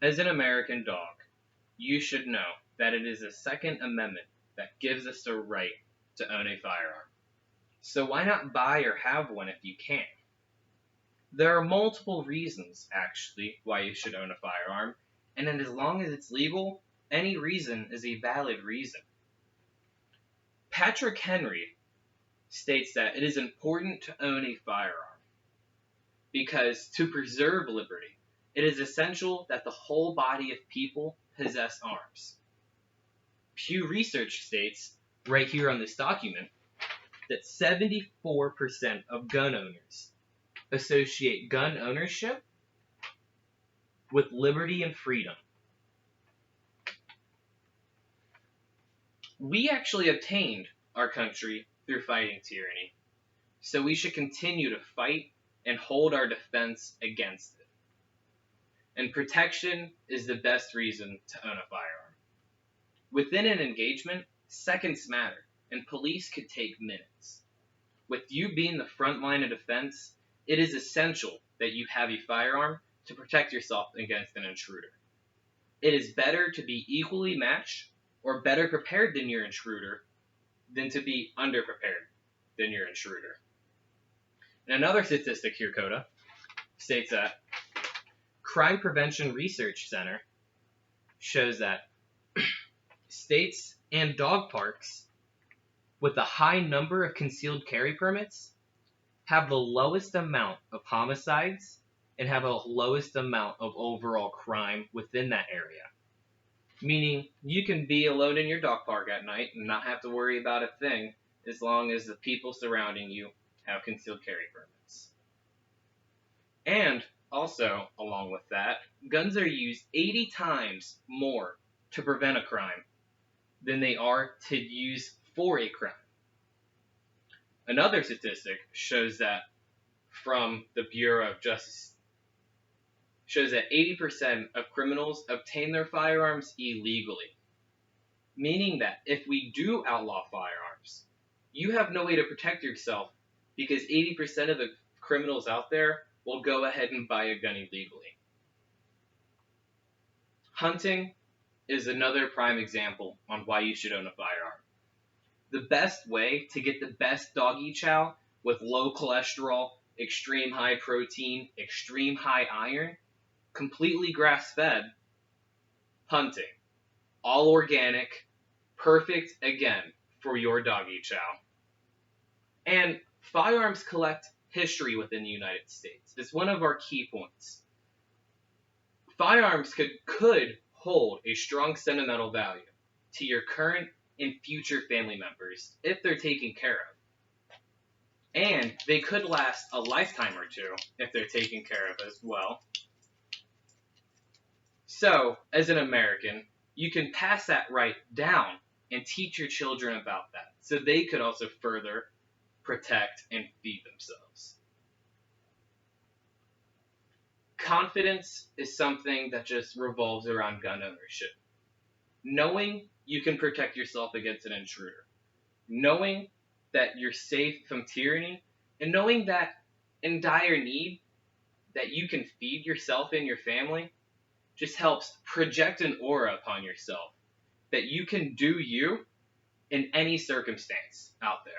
As an American dog, you should know that it is the Second Amendment that gives us the right to own a firearm. So why not buy or have one if you can? There are multiple reasons, actually, why you should own a firearm, and then as long as it's legal, any reason is a valid reason. Patrick Henry states that it is important to own a firearm because to preserve liberty, it is essential that the whole body of people possess arms. Pew Research states, right here on this document, that 74% of gun owners associate gun ownership with liberty and freedom. We actually obtained our country through fighting tyranny, so we should continue to fight and hold our defense against it. And protection is the best reason to own a firearm. Within an engagement, seconds matter, and police could take minutes. With you being the front line of defense, it is essential that you have a firearm to protect yourself against an intruder. It is better to be equally matched or better prepared than your intruder than to be underprepared than your intruder. And another statistic here, Coda, states that Crime Prevention Research Center shows that states and dog parks with a high number of concealed carry permits have the lowest amount of homicides and have a lowest amount of overall crime within that area. Meaning you can be alone in your dog park at night and not have to worry about a thing as long as the people surrounding you have concealed carry permits. And also, along with that, guns are used 80 times more to prevent a crime than they are to use for a crime. Another statistic shows that from the Bureau of Justice shows that 80% of criminals obtain their firearms illegally. Meaning that if we do outlaw firearms, you have no way to protect yourself because 80% of the criminals out there will go ahead and buy a gun illegally. Hunting is another prime example on why you should own a firearm. The best way to get the best doggy chow with low cholesterol, extreme high protein, extreme high iron, completely grass-fed, hunting. All organic, perfect, again, for your doggy chow. And firearms collect history within the United States. It's one of our key points. Firearms could hold a strong sentimental value to your current and future family members if they're taken care of. And they could last a lifetime or two if they're taken care of as well. So, as an American, you can pass that right down and teach your children about that so they could also further protect and feed themselves. Confidence is something that just revolves around gun ownership. Knowing you can protect yourself against an intruder. Knowing that you're safe from tyranny, and knowing that in dire need, that you can feed yourself and your family, just helps project an aura upon yourself that you can do you in any circumstance out there.